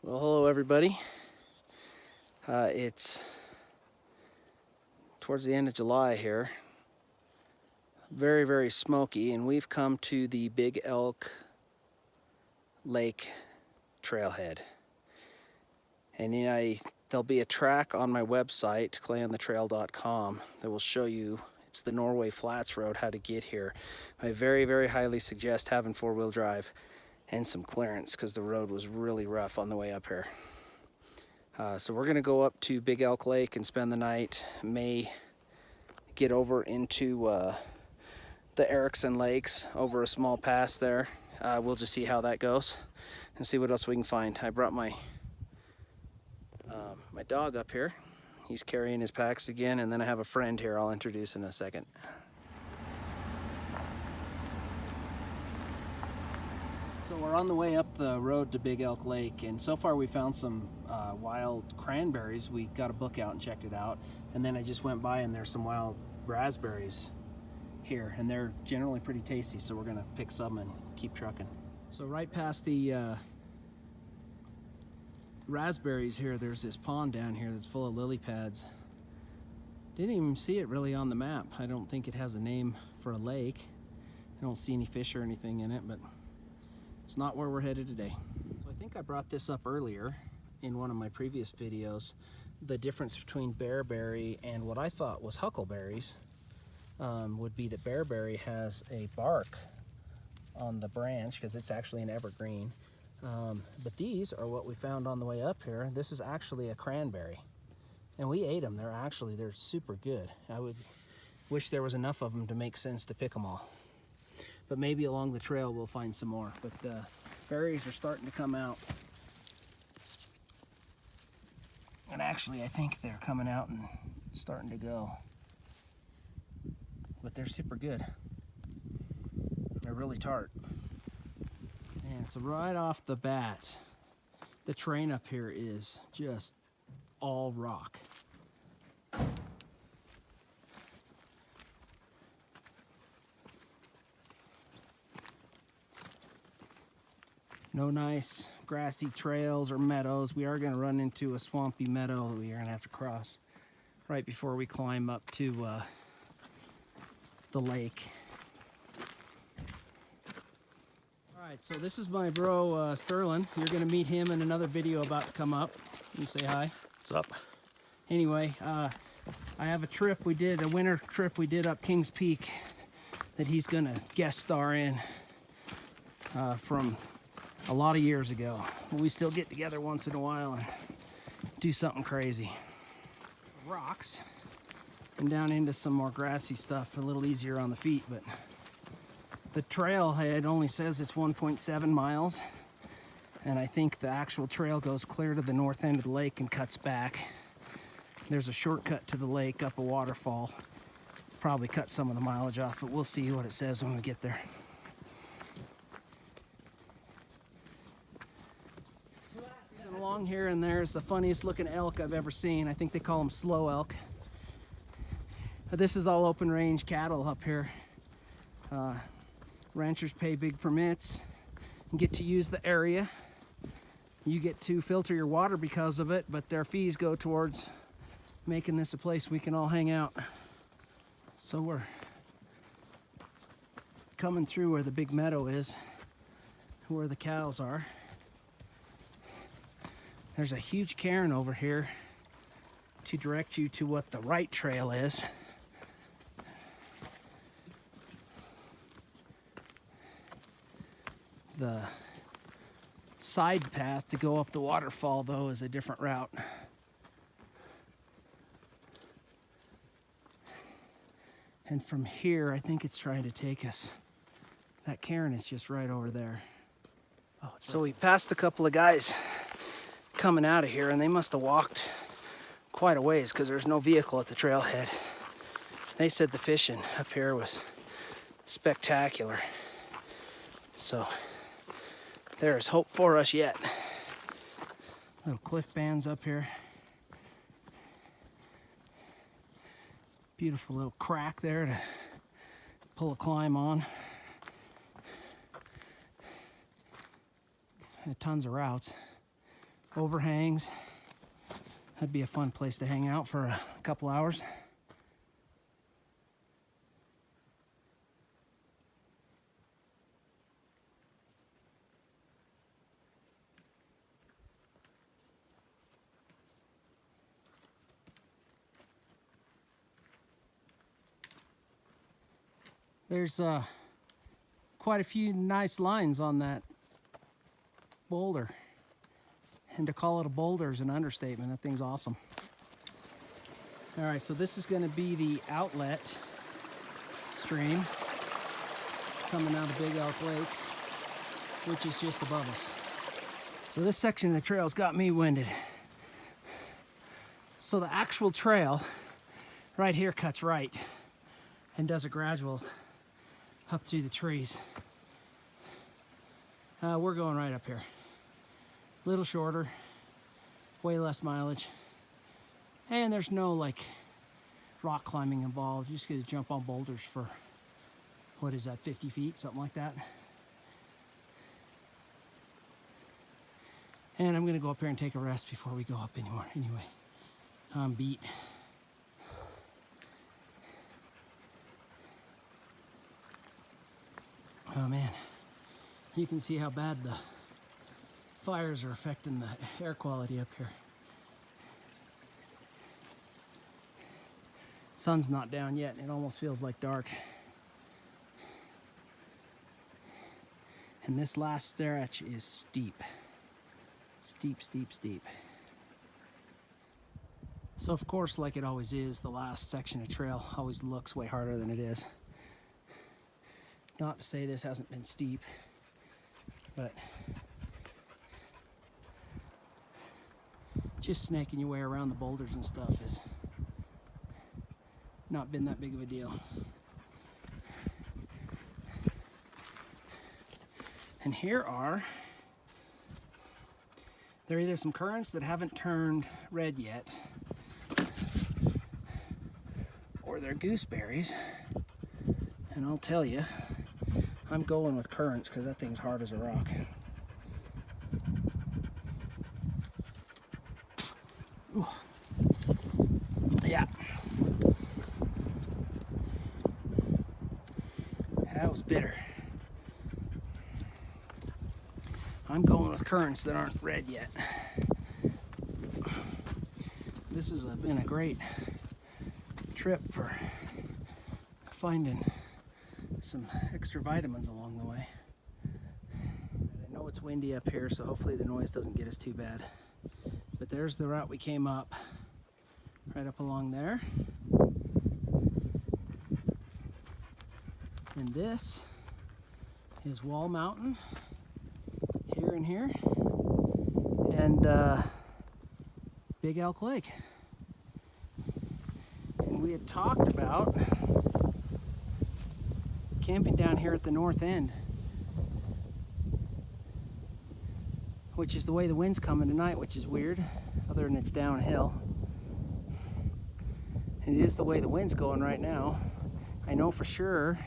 Well, hello everybody. It's towards the end of July here. Very, very smoky, and we've come to the Big Elk Lake Trailhead. And there'll be a track on my website, clayonthetrail.com, that will show you, it's the Norway Flats road, how to get here. I very, very highly suggest having four-wheel drive and some clearance, because the road was really rough on the way up here. So we're gonna go up to Big Elk Lake and spend the night. May get over into the Erickson Lakes over a small pass there. We'll just see how that goes and see what else we can find. I brought my my dog up here. He's carrying his packs again, and then I have a friend here I'll introduce in a second. So we're on the way up the road to Big Elk Lake, and so far we found some wild cranberries. We got a book out and checked it out, and then I just went by and there's some wild raspberries here, and they're generally pretty tasty, so we're gonna pick some and keep trucking. So right past the raspberries here, there's this pond down here that's full of lily pads. Didn't even see it really on the map. I don't think it has a name for a lake. I don't see any fish or anything in it, but it's not where we're headed today. So I think I brought this up earlier in one of my previous videos, the difference between bearberry and what I thought was huckleberries would be that bearberry has a bark on the branch because it's actually an evergreen. But these are what we found on the way up here. This is actually a cranberry, and we ate them. They're super good. I would wish there was enough of them to make sense to pick them all. But maybe along the trail we'll find some more. But berries are starting to come out. And actually I think they're coming out and starting to go. But they're super good. They're really tart. And so right off the bat, the terrain up here is just all rock. No nice grassy trails or meadows. We are going to run into a swampy meadow that we are going to have to cross right before we climb up to the lake. Alright, so this is my bro Sterling. You're going to meet him in another video about to come up. You say hi. What's up? Anyway, I have a winter trip we did up Kings Peak that he's going to guest star in from a lot of years ago. We still get together once in a while and do something crazy. Rocks and down into some more grassy stuff, a little easier on the feet, but the trailhead only says it's 1.7 miles, and I think the actual trail goes clear to the north end of the lake and cuts back. There's a shortcut to the lake up a waterfall. Probably cut some of the mileage off, but we'll see what it says when we get there. Along here, and there's the funniest looking elk I've ever seen. I think they call them slow elk. This is all open range cattle up here. Ranchers pay big permits and get to use the area. You get to filter your water because of it, but their fees go towards making this a place we can all hang out. So we're coming through where the big meadow is, where the cows are. There's a huge cairn over here to direct you to what the right trail is. The side path to go up the waterfall, though, is a different route. And from here, I think it's trying to take us. That cairn is just right over there. Oh, so we passed a couple of guys coming out of here, and they must have walked quite a ways because there's no vehicle at the trailhead. They said the fishing up here was spectacular. So there is hope for us yet. Little cliff bands up here. Beautiful little crack there to pull a climb on. Tons of routes. overhangs. That'd be a fun place to hang out for a couple hours. There's quite a few nice lines on that boulder. And to call it a boulder is an understatement. That thing's awesome. All right, so this is gonna be the outlet stream coming out of Big Elk Lake, which is just above us. So this section of the trail's got me winded. So the actual trail right here cuts right and does a gradual up through the trees. We're going right up here. A little shorter, way less mileage. And there's no like rock climbing involved. You just get to jump on boulders for, what is that, 50 feet, something like that. And I'm gonna go up here and take a rest before we go up anymore. Anyway, I'm beat. Oh man, you can see how bad the fires are affecting the air quality up here. Sun's not down yet, and it almost feels like dark. And this last stretch is steep. Steep, steep, steep. So of course, like it always is, the last section of trail always looks way harder than it is. Not to say this hasn't been steep, but just snaking your way around the boulders and stuff has not been that big of a deal. And here there are either some currants that haven't turned red yet, or they're gooseberries. And I'll tell you, I'm going with currants because that thing's hard as a rock. Ooh. Yeah. That was bitter. I'm going with currants that aren't red yet. This has been a great trip for finding some extra vitamins along the way. I know it's windy up here, so hopefully the noise doesn't get us too bad. But there's the route we came up, right up along there. And this is Wall Mountain, here and here, and Big Elk Lake. And we had talked about camping down here at the north end, which is the way the wind's coming tonight, which is weird, other than it's downhill. And it is the way the wind's going right now. I know for sure,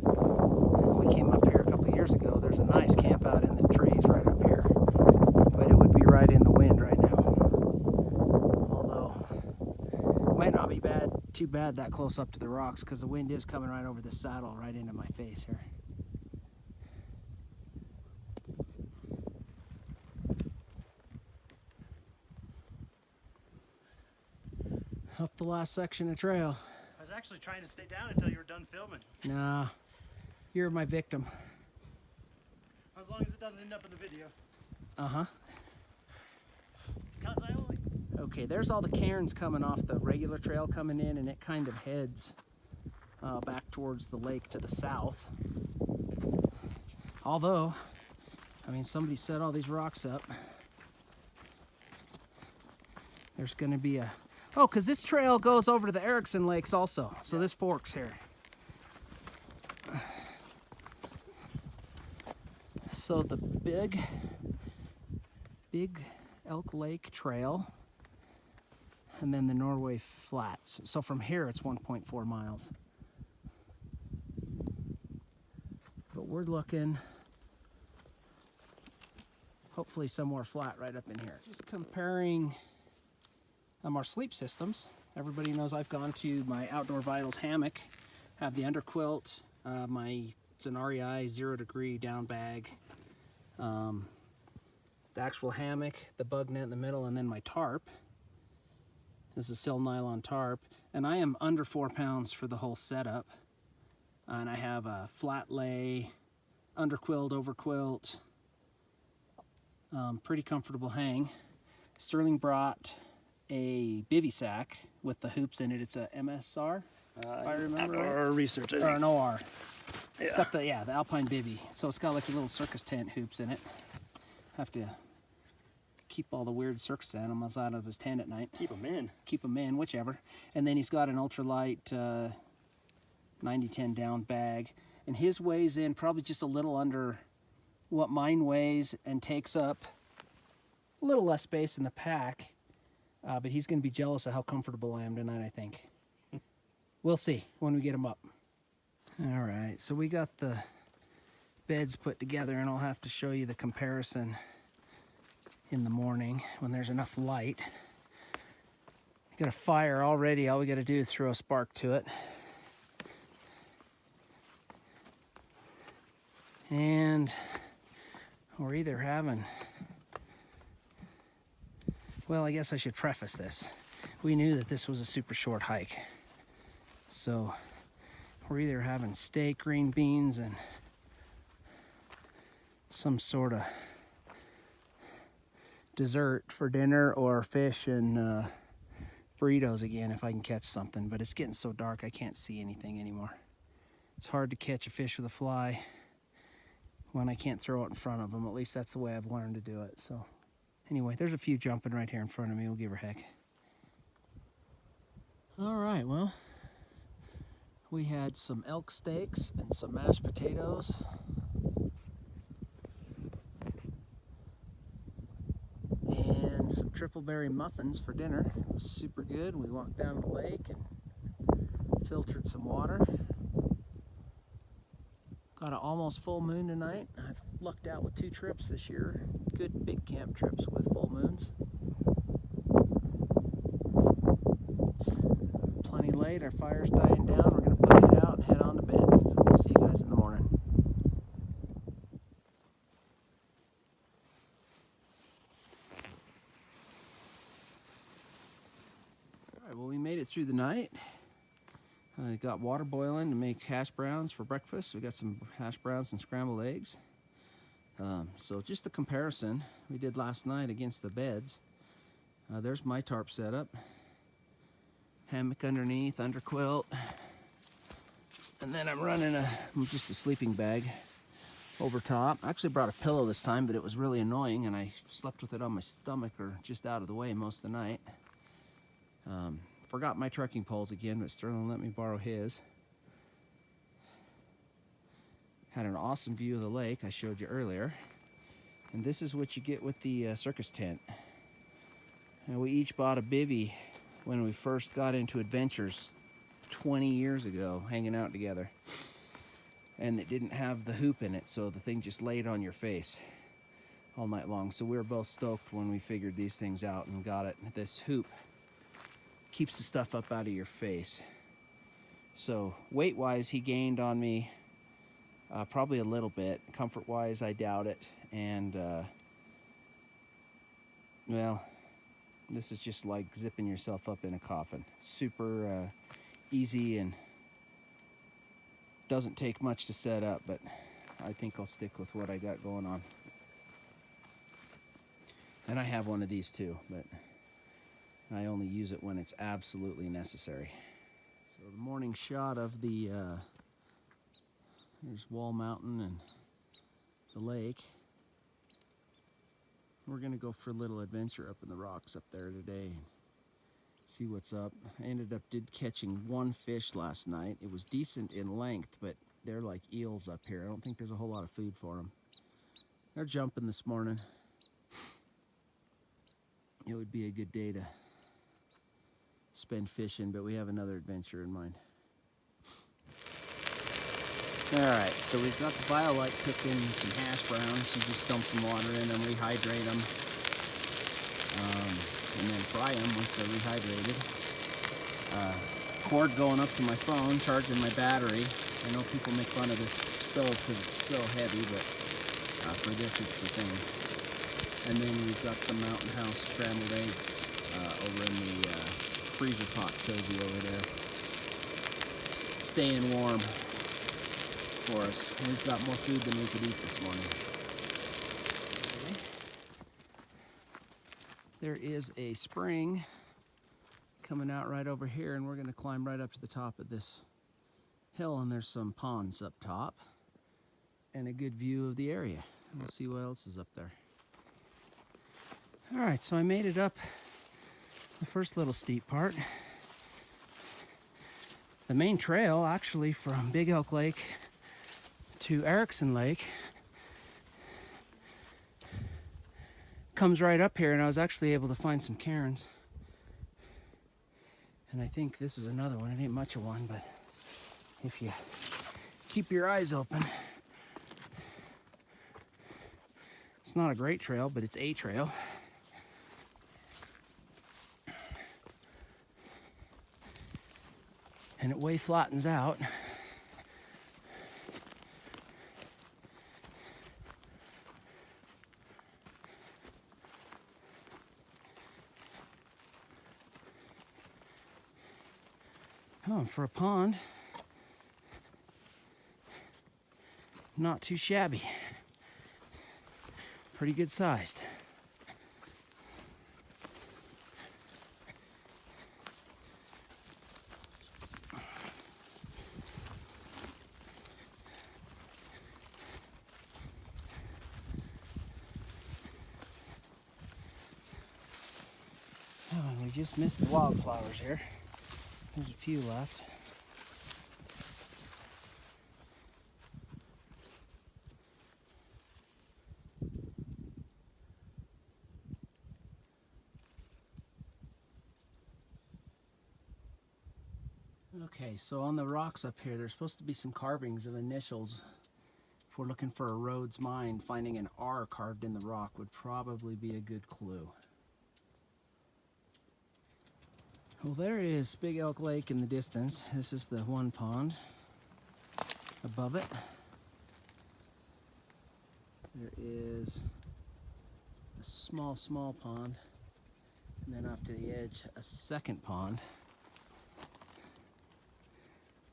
we came up here a couple of years ago, there's a nice camp out in the trees right up here, but it would be right in the wind right now. Although, it might not be too bad that close up to the rocks, because the wind is coming right over the saddle, right into my face here. Up the last section of trail. I was actually trying to stay down until you were done filming. Nah, you're my victim. As long as it doesn't end up in the video. Uh-huh. Because I only... Okay, there's all the cairns coming off the regular trail coming in, and it kind of heads back towards the lake to the south. Although, I mean, somebody set all these rocks up. There's gonna be a... Oh, because this trail goes over to the Erickson Lakes also. So this forks here. So the big Elk Lake Trail, and then the Norway Flats. So from here it's 1.4 miles. But we're looking hopefully somewhere flat right up in here. Just comparing our sleep systems. Everybody knows I've gone to my Outdoor Vitals hammock, have the under quilt, it's an REI 0 degree down bag, the actual hammock, the bug net in the middle, and then my tarp. This is a sil nylon tarp, and I am under 4 pounds for the whole setup. And I have a flat lay, under quilt, over quilt, pretty comfortable hang. Sterling brought a bivy sack with the hoops in it. It's a MSR, if I remember right. Or research, I Or think. an OR. Yeah. It's got the Alpine bivy. So it's got like a little circus tent hoops in it. Have to keep all the weird circus animals out of his tent at night. Keep them in. Keep them in, whichever. And then he's got an ultralight 90-10 down bag. And his weighs in probably just a little under what mine weighs and takes up a little less space in the pack. But he's going to be jealous of how comfortable I am tonight, I think. We'll see when we get him up. All right, so we got the beds put together, and I'll have to show you the comparison in the morning when there's enough light. Got a fire already. All we got to do is throw a spark to it. And we're either having... Well, I guess I should preface this. We knew that this was a super short hike. So we're either having steak, green beans, and some sort of dessert for dinner, or fish and burritos again if I can catch something. But it's getting so dark I can't see anything anymore. It's hard to catch a fish with a fly when I can't throw it in front of them. At least that's the way I've learned to do it. So anyway, there's a few jumping right here in front of me. We'll give her heck. All right, well, we had some elk steaks and some mashed potatoes. And some triple berry muffins for dinner. It was super good. We walked down the lake and filtered some water. Got an almost full moon tonight. I've lucked out with 2 trips this year. Good big camp trips with full moons. It's plenty late. Our fire's dying down. We're going to put it out and head on to bed. So we'll see you guys in the morning. Alright, well, we made it through the night. I got water boiling to make hash browns for breakfast. We got some hash browns and scrambled eggs. So just the comparison we did last night against the beds. There's my tarp setup. Hammock underneath, under quilt. And then I'm running just a sleeping bag over top. I actually brought a pillow this time, but it was really annoying, and I slept with it on my stomach or just out of the way most of the night. Forgot my trekking poles again, but Sterling let me borrow his. Had an awesome view of the lake I showed you earlier. And this is what you get with the circus tent. And we each bought a bivvy when we first got into adventures 20 years ago, hanging out together. And it didn't have the hoop in it, so the thing just laid on your face all night long. So we were both stoked when we figured these things out and got it. This hoop keeps the stuff up out of your face. So weight-wise, he gained on me probably a little bit. Comfort-wise, I doubt it. And well, this is just like zipping yourself up in a coffin. Super easy and doesn't take much to set up, but I think I'll stick with what I got going on. And I have one of these too, but I only use it when it's absolutely necessary. So the morning shot of the, there's Wall Mountain and the lake. We're gonna go for a little adventure up in the rocks up there today. See what's up. I ended up catching one fish last night. It was decent in length, but they're like eels up here. I don't think there's a whole lot of food for them. They're jumping this morning. It would be a good day to spend fishing, but we have another adventure in mind. Alright, so we've got the BioLite cooked in some hash browns. You just dump some water in them, rehydrate them, and then fry them once they're rehydrated. Cord going up to my phone, charging my battery. I know people make fun of this stove because it's so heavy, but for this it's the thing. And then we've got some Mountain House scrambled eggs over in the freezer pot cozy over there, staying warm for us. And we've got more food than we could eat this morning. There is a spring coming out right over here, and we're going to climb right up to the top of this hill, and there's some ponds up top and a good view of the area. We'll see what else is up there. All right, so I made it up the first little steep part. The main trail, actually, from Big Elk Lake to Erickson Lake comes right up here, and I was actually able to find some cairns. And I think this is another one. It ain't much of one, but if you keep your eyes open, it's not a great trail, but it's a trail. And it way flattens out. Oh, and for a pond, not too shabby. Pretty good sized. Oh, and we just missed the wildflowers here. There's a few left. Okay, so on the rocks up here, there's supposed to be some carvings of initials. If we're looking for a Rhodes mine, finding an R carved in the rock would probably be a good clue. Well, there is Big Elk Lake in the distance. This is the one pond. Above it, there is a small pond. And then off to the edge, a second pond.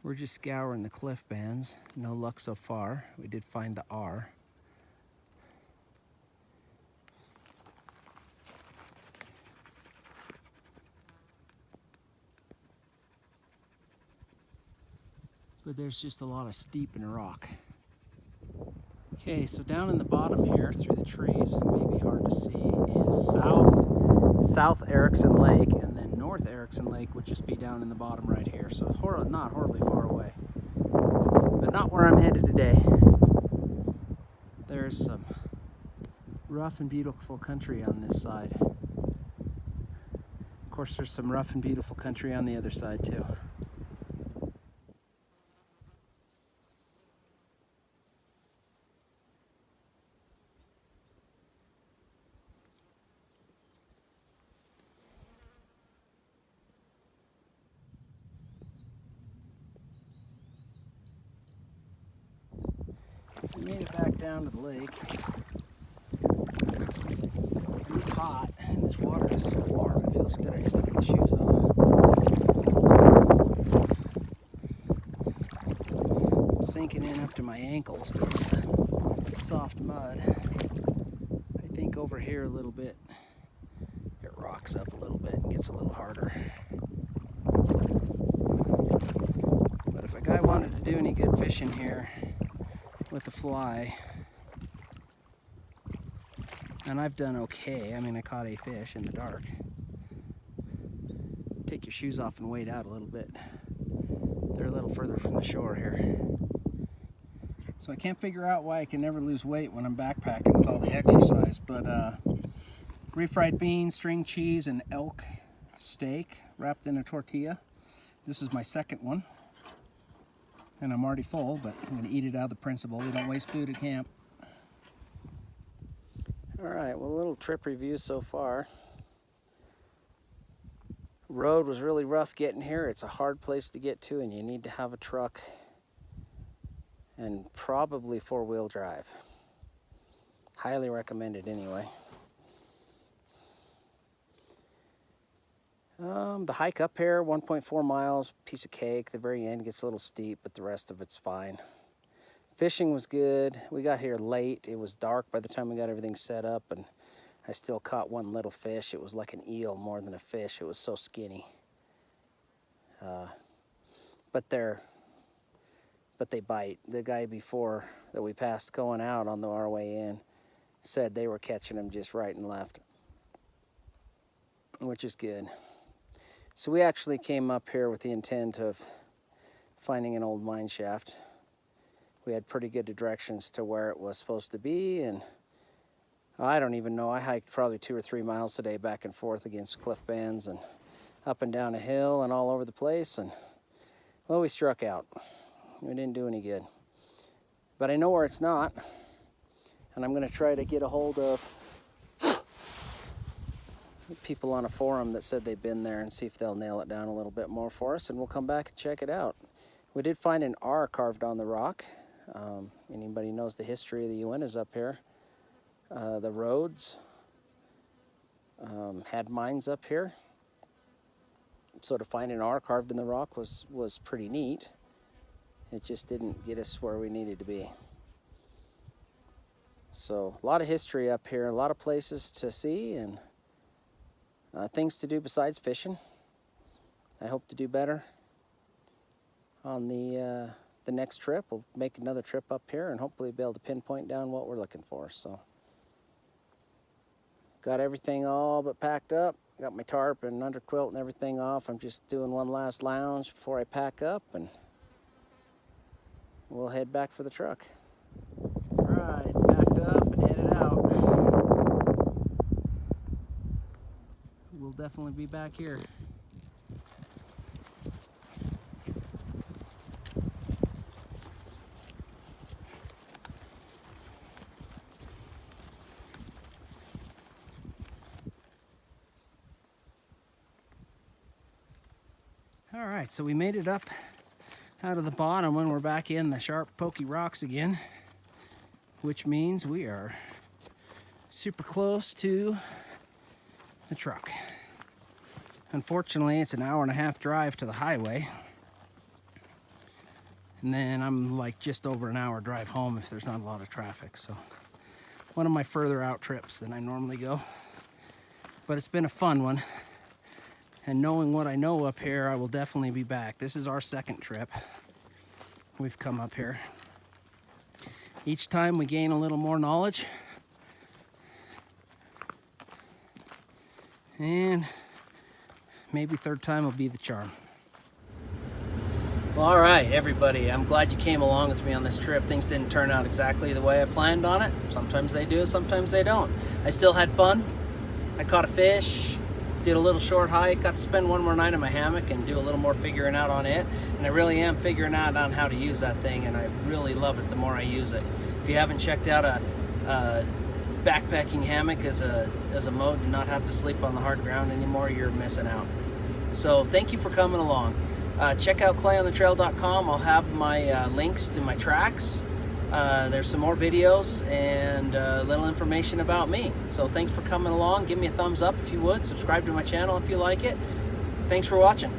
We're just scouring the cliff bands. No luck so far. We did find the R. But there's just a lot of steep and rock. Okay, so down in the bottom here, through the trees, maybe hard to see, is South Erickson Lake, and then North Erickson Lake would just be down in the bottom right here. So not horribly far away, but not where I'm headed today. There's some rough and beautiful country on this side. Of course, there's some rough and beautiful country on the other side too. We made it back down to the lake. And it's hot, and this water is so warm, it feels good. I just took my shoes off. I'm sinking in up to my ankles with soft mud. I think over here a little bit, it rocks up a little bit and gets a little harder. But if a guy wanted to do any good fishing here, with the fly, and I've done okay. I mean, I caught a fish in the dark. Take your shoes off and wade out a little bit. They're a little further from the shore here. So I can't figure out why I can never lose weight when I'm backpacking with all the exercise, but refried beans, string cheese, and elk steak wrapped in a tortilla. This is my second one. And I'm already full, but I'm gonna eat it out of the principle. We don't waste food at camp. All right, well, a little trip review so far. Road was really rough getting here. It's a hard place to get to, and you need to have a truck and probably four-wheel drive. Highly recommended anyway. The hike up here, 1.4 miles, piece of cake. The very end gets a little steep, but the rest of it's fine. Fishing was good. We got here late. It was dark by the time we got everything set up, and I still caught one little fish. It was like an eel more than a fish. It was so skinny. But they bite. The guy before that we passed going out on our way in said they were catching them just right and left, which is good. So we actually came up here with the intent of finding an old mine shaft. We had pretty good directions to where it was supposed to be, and I don't even know. I hiked probably 2 or 3 miles today back and forth against cliff bands and up and down a hill and all over the place, and well, we struck out. We didn't do any good. But I know where it's not, and I'm gonna try to get a hold of people on a forum that said they've been there and see if they'll nail it down a little bit more for us, and we'll come back and check it out. We did find an R carved on the rock. Anybody knows the history of the Uintas up here? The Rhodes had mines up here. So to find an R carved in the rock was pretty neat. It just didn't get us where we needed to be. So a lot of history up here, a lot of places to see, and things to do besides fishing. I hope to do better on the next trip. We'll make another trip up here and hopefully be able to pinpoint down what we're looking for. So got everything all but packed up. Got my tarp and under quilt and everything off. I'm just doing one last lounge before I pack up, and we'll head back for the truck. All right, packed up and headed out. We'll definitely be back here. All right, so we made it up out of the bottom and we're back in the sharp, pokey rocks again, which means we are super close to the truck. Unfortunately, it's an 1.5-hour drive to the highway, and then I'm like just over an hour drive home if there's not a lot of traffic. So one of my further out trips than I normally go, but it's been a fun one. And knowing what I know up here, I will definitely be back. This is our second trip we've come up here. Each time we gain a little more knowledge. And maybe third time will be the charm. Well, all right, everybody. I'm glad you came along with me on this trip. Things didn't turn out exactly the way I planned on it. Sometimes they do, sometimes they don't. I still had fun. I caught a fish. Did a little short hike, got to spend one more night in my hammock and do a little more figuring out on it. And I really am figuring out on how to use that thing, and I really love it the more I use it. If you haven't checked out a backpacking hammock as a mode to not have to sleep on the hard ground anymore, you're missing out. So thank you for coming along. Check out clayonthetrail.com. I'll have my links to my tracks. There's some more videos and little information about me. So thanks for coming along. Give me a thumbs up if you would. Subscribe to my channel if you like it. Thanks for watching.